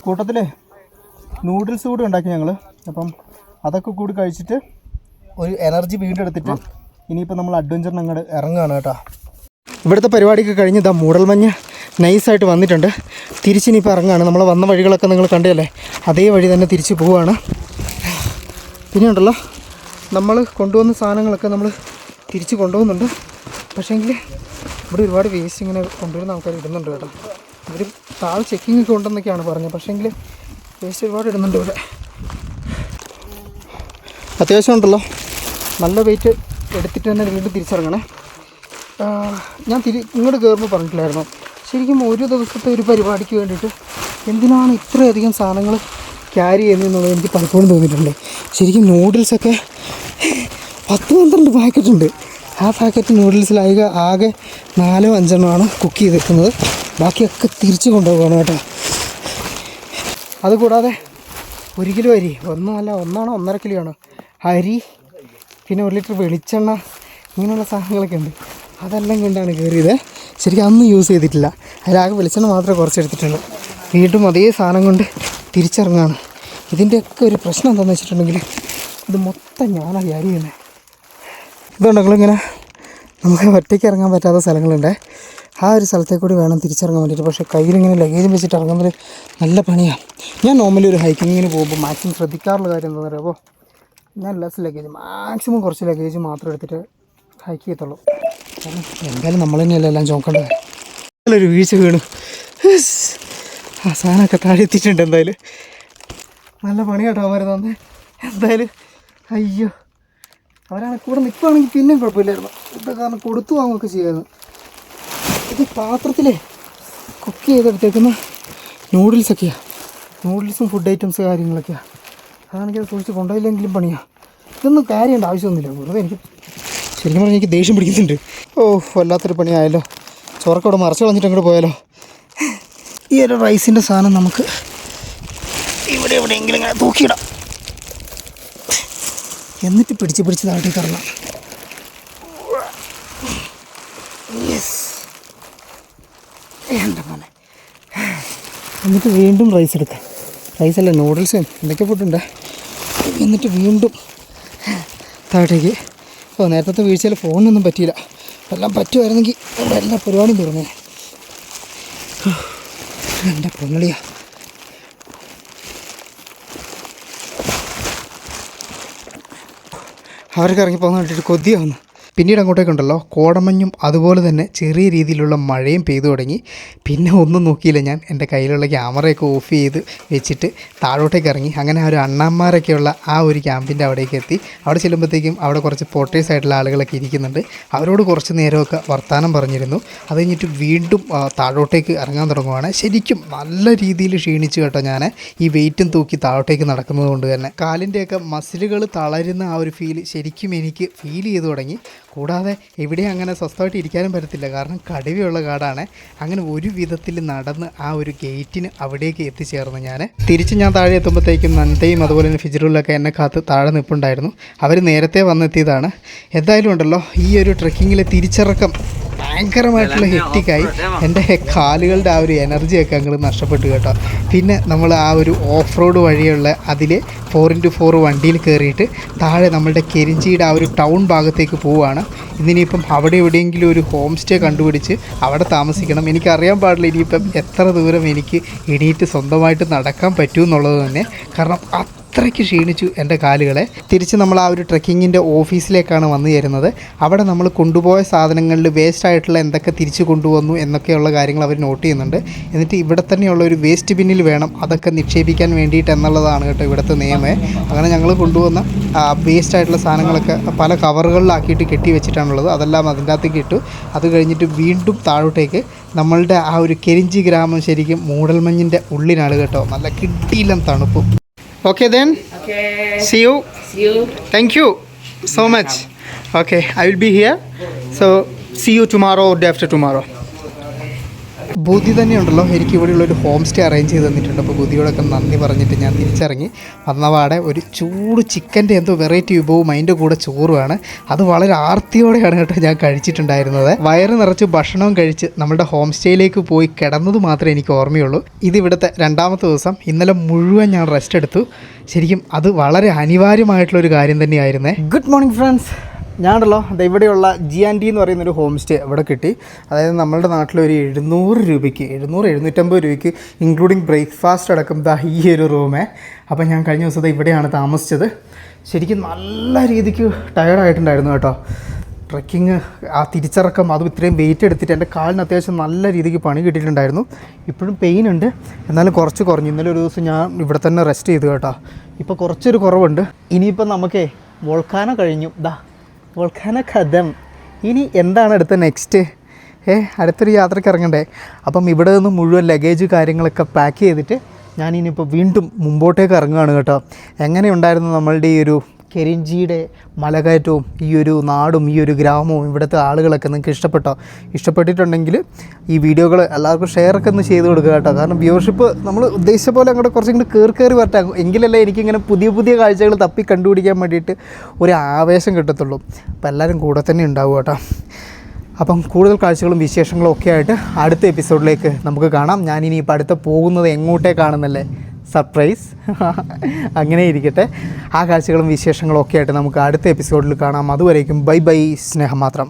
കൂട്ടത്തിലെ നൂഡിൽസ് കൂടി ഉണ്ടാക്കി ഞങ്ങൾ. അപ്പം അതൊക്കെ കൂടി കഴിച്ചിട്ട് ഒരു എനർജി വീണ്ടെടുത്തിട്ട് ഇനിയിപ്പോൾ നമ്മൾ അഡ്വഞ്ചറിന് അങ്ങോട്ട് ഇറങ്ങുകയാണ് കേട്ടോ. ഇവിടുത്തെ പരിപാടിയൊക്കെ കഴിഞ്ഞ് ഇതാ മൂടൽമഞ്ഞ് നൈസായിട്ട് വന്നിട്ടുണ്ട്. തിരിച്ചിനിപ്പോൾ ഇറങ്ങുകയാണ്. നമ്മൾ വന്ന വഴികളൊക്കെ നിങ്ങൾ കണ്ടല്ലേ, അതേ വഴി തന്നെ തിരിച്ച് പോവുകയാണ്. പിന്നെ ഉണ്ടല്ലോ, നമ്മൾ കൊണ്ടുവന്ന സാധനങ്ങളൊക്കെ നമ്മൾ തിരിച്ച് കൊണ്ടുപോകുന്നുണ്ട്. പക്ഷേങ്കിൽ ഇവിടെ ഒരുപാട് വേസ്റ്റ് ഇങ്ങനെ കൊണ്ടുവരുന്ന ആൾക്കാർ ഇടുന്നുണ്ട് കേട്ടോ. ഇവർ താഴെ ചെക്കിങ് ഒക്കെ ഉണ്ടെന്നൊക്കെയാണ് പറഞ്ഞത്. പക്ഷേങ്കിൽ വേസ്റ്റ് ഒരുപാട് ഇടുന്നുണ്ട് ഇവിടെ. അത്യാവശ്യം ഉണ്ടല്ലോ, നല്ല വെയിറ്റ് എടുത്തിട്ട് തന്നെ വീണ്ടും തിരിച്ചിറങ്ങണേ. ഞാൻ ഇങ്ങോട്ട് കയറുമ്പോൾ പറഞ്ഞിട്ടില്ലായിരുന്നു, ശരിക്കും ഒരു ദിവസത്തെ ഒരു പരിപാടിക്ക് വേണ്ടിയിട്ട് എന്തിനാണ് ഇത്രയധികം സാധനങ്ങൾ ക്യാരി ചെയ്യുന്നതെന്നുള്ളത് എനിക്ക് പലപ്പോഴും തോന്നിയിട്ടുണ്ട്. ശരിക്കും നൂഡിൽസൊക്കെ 10-12 പാക്കറ്റുണ്ട്. ആ പാക്കറ്റ് നൂഡിൽസിലാകെ 4-5 കുക്ക് ചെയ്തിരിക്കുന്നത്. ബാക്കിയൊക്കെ തിരിച്ച് കൊണ്ടുപോകണം കേട്ടോ. അതുകൂടാതെ 1 കിലോ അരി, 1.5 കിലോയാണ് അരി, പിന്നെ 1 ലിറ്റർ വെളിച്ചെണ്ണ, ഇങ്ങനെയുള്ള സാധനങ്ങളൊക്കെ ഉണ്ട്. അതെല്ലാം കൊണ്ടാണ് കയറിയത്. ശരിക്കും അതൊന്നും യൂസ് ചെയ്തിട്ടില്ല. അതിലാകെ വെളിച്ചെണ്ണ മാത്രമേ കുറച്ചെടുത്തിട്ടുള്ളൂ. വീണ്ടും അതേ സാധനം കൊണ്ട് തിരിച്ചിറങ്ങുകയാണ്. ഇതിൻ്റെയൊക്കെ ഒരു പ്രശ്നം എന്താണെന്ന് വെച്ചിട്ടുണ്ടെങ്കിൽ ഇത് മൊത്തം ഞാനാണ് ക്യാരി ചെയ്യുന്നത്. ഇതുണ്ടെങ്കിലും ഇങ്ങനെ നമുക്ക് ഒറ്റയ്ക്ക് ഇറങ്ങാൻ പറ്റാത്ത സ്ഥലങ്ങളുണ്ട്. ആ ഒരു സ്ഥലത്തേക്ക് കൂടി വേണം തിരിച്ചിറങ്ങാൻ വേണ്ടിയിട്ട്. പക്ഷേ കയ്യിലിങ്ങനെ ലഗേജും വെച്ചിട്ട് ഇറങ്ങുന്നത് നല്ല പണിയാണ്. ഞാൻ നോർമലി ഒരു ഹൈക്കിങ്ങിന് പോകുമ്പോൾ മാക്സിമം ശ്രദ്ധിക്കാറുള്ള കാര്യം എന്താണെന്ന് പറയുമ്പോൾ, ഞാൻ ലെസ് ലഗേജ്, മാക്സിമം കുറച്ച് ലഗേജ് മാത്രം എടുത്തിട്ട് ഹൈക്ക് ചെയ്യത്തുള്ളൂ. കാരണം എന്തായാലും നമ്മൾ തന്നെയല്ല എല്ലാം ചോക്കേണ്ടത്. നല്ലൊരു വീഴ്ച വീണു. ആ സാധനമൊക്കെ താഴെ എത്തിയിട്ടുണ്ട്. എന്തായാലും നല്ല പണിയാട്ടോ അവർ തന്നെ. എന്തായാലും അയ്യോ, അവരാണ് കൂടെ നിൽക്കുകയാണെങ്കിൽ പിന്നെയും കുഴപ്പമില്ലായിരുന്നു. ഇത് കാരണം കൊടുത്തു വാങ്ങുകയൊക്കെ ചെയ്യായിരുന്നു. ഇത് പാത്രത്തിലേ കുക്ക് ചെയ്തെടുത്തേക്കുന്ന നൂഡിൽസൊക്കെയാണ്. നൂഡിൽസും ഫുഡ് ഐറ്റംസ് കാര്യങ്ങളൊക്കെയാണ്. അതാണെനിക്കത് സൂക്ഷിച്ച് കൊണ്ടുപോയില്ലെങ്കിലും പണിയാണ്. ഇതൊന്നും കാര്യമുണ്ട് ആവശ്യമൊന്നുമില്ല. വെറുതെ എനിക്ക് ശരിക്കും പറഞ്ഞാൽ എനിക്ക് ദേഷ്യം പിടിക്കുന്നുണ്ട്. വല്ലാത്തൊരു പണിയായല്ലോ. ചോറൊക്കെ അവിടെ മറച്ച് കളഞ്ഞിട്ട് അങ്ങോട്ട് പോയാലോ. ഈ ഒരു റൈസിൻ്റെ സാധനം നമുക്ക് ഇവിടെ എവിടെയെങ്കിലും ഇങ്ങനെ തൂക്കിയിടാം. എന്നിട്ട് പിടിച്ച് താഴത്തേക്ക് ഇറങ്ങാം. യെസ്, എന്താ പോലെ. എന്നിട്ട് വീണ്ടും റൈസ് എടുക്കാം. റൈസല്ല, നൂഡിൽസ് എന്തൊക്കെ ഫുഡുണ്ട്. എന്നിട്ട് വീണ്ടും താഴത്തേക്ക്. നേരത്തെ വീഴ്ചയിൽ ഫോണിനൊന്നും പറ്റിയില്ല. എല്ലാം പറ്റുമായിരുന്നെങ്കിൽ ഇവിടെ എല്ലാ പരിപാടിയും തീർന്നേ. എൻ്റെ പൊന്നളിയാ. അവർക്ക് ഇറങ്ങിപ്പോകാൻ വേണ്ടിയിട്ട് കൊതിയാവുന്നു. പിന്നീട് അങ്ങോട്ടേക്കുണ്ടല്ലോ, കോടമഞ്ഞും അതുപോലെ തന്നെ ചെറിയ രീതിയിലുള്ള മഴയും പെയ്തു തുടങ്ങി. പിന്നെ ഒന്നും നോക്കിയില്ല, ഞാൻ എൻ്റെ കയ്യിലുള്ള ക്യാമറയൊക്കെ ഓഫ് ചെയ്ത് വെച്ചിട്ട് താഴോട്ടേക്ക് ഇറങ്ങി. അങ്ങനെ ആ ഒരു അണ്ണന്മാരൊക്കെയുള്ള ആ ഒരു ക്യാമ്പിൻ്റെ അവിടേക്ക് എത്തി. അവിടെ ചെല്ലുമ്പോഴത്തേക്കും അവിടെ കുറച്ച് പോർട്ടേഴ്സ് ആയിട്ടുള്ള ആളുകളൊക്കെ ഇരിക്കുന്നുണ്ട്. അവരോട് കുറച്ച് നേരമൊക്കെ വർത്തമാനം പറഞ്ഞിരുന്നു. അത് കഴിഞ്ഞിട്ട് വീണ്ടും താഴോട്ടേക്ക് ഇറങ്ങാൻ തുടങ്ങുവാണ്. ശരിക്കും നല്ല രീതിയിൽ ക്ഷീണിച്ചു കേട്ടോ ഞാൻ, ഈ വെയിറ്റും തൂക്കി താഴോട്ടേക്ക് നടക്കുന്നത് കൊണ്ട് തന്നെ. കാലിൻ്റെയൊക്കെ മസിലുകൾ തളരുന്ന ആ ഒരു ഫീൽ ശരിക്കും എനിക്ക് ഫീൽ ചെയ്തു തുടങ്ങി. കൂടാതെ എവിടെയും അങ്ങനെ സ്വസ്ഥമായിട്ട് ഇരിക്കാനും പറ്റത്തില്ല, കാരണം കടുവയുള്ള കാടാണ്. അങ്ങനെ ഒരു വിധത്തിൽ നടന്ന് ആ ഒരു ഗേറ്റിന് അവിടേക്ക് എത്തിച്ചേർന്നു ഞാൻ. തിരിച്ച് ഞാൻ താഴെ എത്തുമ്പോഴത്തേക്കും നന്ദയും അതുപോലെ തന്നെ ഫിജറുകളൊക്കെ എന്നെ കാത്ത് താഴെ നിൽപ്പുണ്ടായിരുന്നു. അവർ നേരത്തെ വന്നെത്തിയതാണ്. എന്തായാലും ഉണ്ടല്ലോ, ഈ ഒരു ട്രെക്കിങ്ങിലെ തിരിച്ചിറക്കം ഭയങ്കരമായിട്ടുള്ള ഹെക്റ്റിക്കായി. എൻ്റെ കാലുകളുടെ ആ ഒരു എനർജിയൊക്കെ അങ്ങോട്ട് നഷ്ടപ്പെട്ടു കേട്ടോ. പിന്നെ നമ്മൾ ആ ഒരു ഓഫ് റോഡ് വഴിയുള്ള അതിൽ 4x4 വണ്ടിയിൽ കയറിയിട്ട് താഴെ നമ്മളുടെ കെരിഞ്ചിയുടെ ആ ഒരു ടൗൺ ഭാഗത്തേക്ക് പോവുകയാണ്. ഇന്നിനിയിപ്പം അവിടെ എവിടെയെങ്കിലും ഒരു ഹോം സ്റ്റേ കണ്ടുപിടിച്ച് അവിടെ താമസിക്കണം. എനിക്കറിയാൻ പാടില്ല ഇനിയിപ്പം എത്ര ദൂരം എനിക്ക് എണീറ്റ് സ്വന്തമായിട്ട് നടക്കാൻ പറ്റുമെന്നുള്ളത് തന്നെ. കാരണം അത്രയ്ക്ക് ക്ഷീണിച്ചു എൻ്റെ കാലുകളെ. തിരിച്ച് നമ്മൾ ആ ഒരു ട്രെക്കിങ്ങിൻ്റെ ഓഫീസിലേക്കാണ് വന്നു ചേരുന്നത്. അവിടെ നമ്മൾ കൊണ്ടുപോയ സാധനങ്ങളിൽ വേസ്റ്റ് ആയിട്ടുള്ള എന്തൊക്കെ തിരിച്ചു കൊണ്ടുവന്നു എന്നൊക്കെയുള്ള കാര്യങ്ങൾ അവർ നോട്ട് ചെയ്യുന്നുണ്ട്. എന്നിട്ട് ഇവിടെ തന്നെയുള്ള ഒരു വേസ്റ്റ് ബിന്നിൽ വേണം അതൊക്കെ നിക്ഷേപിക്കാൻ വേണ്ടിയിട്ട് എന്നുള്ളതാണ് കേട്ടോ ഇവിടുത്തെ നിയമം. അങ്ങനെ ഞങ്ങൾ കൊണ്ടുവന്ന വേസ്റ്റ് ആയിട്ടുള്ള സാധനങ്ങളൊക്കെ പല കവറുകളിലാക്കിയിട്ട് കെട്ടി വെച്ചിട്ടാണുള്ളത്. അതെല്ലാം അതിൻ്റെ അകത്തേക്ക് ഇട്ടു. അത് കഴിഞ്ഞിട്ട് വീണ്ടും താഴോട്ടേക്ക് നമ്മളുടെ ആ ഒരു കെരിഞ്ചി ഗ്രാമം ശരിക്കും മൂടൽമഞ്ഞിൻ്റെ ഉള്ളിലാണ് കേട്ടോ. നല്ല കിടിലം തണുപ്പും. Okay then. Okay. See you. See you. Thank you so much. Okay, I will be here. So see you tomorrow or day after tomorrow. ബുദ്ധി തന്നെയുണ്ടല്ലോ എനിക്ക് ഇവിടെയുള്ളൊരു ഹോം സ്റ്റേ അറേഞ്ച് ചെയ്ത് തന്നിട്ടുണ്ട്. അപ്പോൾ ബുദ്ധിയോടൊക്കെ നന്ദി പറഞ്ഞിട്ട് ഞാൻ തിരിച്ചിറങ്ങി വന്നപാടെ ഒരു ചൂട് ചിക്കൻ്റെ എന്തോ വെറൈറ്റി വിഭവവും അതിൻ്റെ കൂടെ ചോറുമാണ്. അത് വളരെ ആർത്തിയോടെയാണ് കേട്ടോ ഞാൻ കഴിച്ചിട്ടുണ്ടായിരുന്നത്. വയറ് നിറച്ച് ഭക്ഷണവും കഴിച്ച് നമ്മുടെ ഹോം സ്റ്റേയിലേക്ക് പോയി കിടന്നത് മാത്രമേ എനിക്ക് ഓർമ്മയുള്ളൂ. ഇതിവിടുത്തെ രണ്ടാമത്തെ ദിവസം. ഇന്നലെ മുഴുവൻ ഞാൻ റെസ്റ്റ് എടുത്തു. ശരിക്കും അത് വളരെ അനിവാര്യമായിട്ടുള്ളൊരു കാര്യം തന്നെയായിരുന്നേ. Good morning friends. ഞാനുണ്ടല്ലോ ഇവിടെയുള്ള GND എന്ന് പറയുന്നൊരു ഹോം സ്റ്റേ ഇവിടെ കിട്ടി. അതായത് നമ്മളുടെ നാട്ടിലൊരു 700 രൂപയ്ക്ക് 750 രൂപയ്ക്ക് ഇൻക്ലൂഡിങ് ബ്രേക്ക്ഫാസ്റ്റ് അടക്കം ഈ ഒരു റൂമേ. അപ്പോൾ ഞാൻ കഴിഞ്ഞ ദിവസത്തെ ഇവിടെയാണ് താമസിച്ചത്. ശരിക്കും നല്ല രീതിക്ക് ടയർഡായിട്ടുണ്ടായിരുന്നു കേട്ടോ. ട്രെക്കിങ് ആ തിരിച്ചിറക്കം അതും ഇത്രയും വെയിറ്റ് എടുത്തിട്ട് എൻ്റെ കാലിന് അത്യാവശ്യം നല്ല രീതിക്ക് പണി കിട്ടിയിട്ടുണ്ടായിരുന്നു. ഇപ്പോഴും പെയിൻ ഉണ്ട്, എന്നാലും കുറച്ച് കുറഞ്ഞു. ഇന്നലെ ഒരു ദിവസം ഞാൻ ഇവിടെ തന്നെ റെസ്റ്റ് ചെയ്തു കേട്ടോ. ഇപ്പോൾ കുറച്ചൊരു കുറവുണ്ട്. ഇനിയിപ്പം നമുക്കേ വോൾക്കാനോ കഴിഞ്ഞു. വോൾക്കാനോ ഖതം. ഇനി എന്താണ് അടുത്ത നെക്സ്റ്റ്? അടുത്തൊരു യാത്രയ്ക്ക് ഇറങ്ങണ്ടേ. അപ്പം ഇവിടെ നിന്ന് മുഴുവൻ ലഗേജ് കാര്യങ്ങളൊക്കെ പാക്ക് ചെയ്തിട്ട് ഞാനിനിയിപ്പോൾ വീണ്ടും മുമ്പോട്ടേക്ക് ഇറങ്ങുകയാണ് കേട്ടോ. എങ്ങനെയുണ്ടായിരുന്നു നമ്മളുടെ ഈ ഒരു കെരിഞ്ചിയുടെ മലകയറ്റവും ഈ ഒരു നാടും ഈ ഒരു ഗ്രാമവും ഇവിടുത്തെ ആളുകളൊക്കെ നിങ്ങൾക്ക് ഇഷ്ടപ്പെട്ടോ? ഇഷ്ടപ്പെട്ടിട്ടുണ്ടെങ്കിൽ ഈ വീഡിയോകൾ എല്ലാവർക്കും ഷെയറൊക്കെ ഒന്ന് ചെയ്ത് കൊടുക്കുക കേട്ടോ. കാരണം വ്യൂവർഷിപ്പ് നമ്മൾ ഉദ്ദേശിച്ച പോലെ അങ്ങോട്ട് കുറച്ചും കയറി വരട്ടെ. എങ്കിലല്ലേ എനിക്കിങ്ങനെ പുതിയ പുതിയ കാഴ്ചകൾ തപ്പി കണ്ടുപിടിക്കാൻ വേണ്ടിയിട്ട് ഒരു ആവേശം കിട്ടത്തുള്ളൂ. അപ്പോൾ എല്ലാവരും കൂടെ തന്നെ ഉണ്ടാവും കേട്ടോ. അപ്പം കൂടുതൽ കാഴ്ചകളും വിശേഷങ്ങളും ഒക്കെ ആയിട്ട് അടുത്ത എപ്പിസോഡിലേക്ക് നമുക്ക് കാണാം. ഞാനിനി ഇപ്പോൾ അടുത്ത പോകുന്നത് എങ്ങോട്ടേക്കാണെന്നല്ലേ സർപ്രൈസ്. അങ്ങനെ ഇരിക്കട്ടെ. ആ കാഴ്ചകളും വിശേഷങ്ങളും ഒക്കെ ആയിട്ട് നമുക്ക് അടുത്ത എപ്പിസോഡിൽ കാണാം. അതുവരേക്കും ബൈ ബൈ, സ്നേഹം മാത്രം.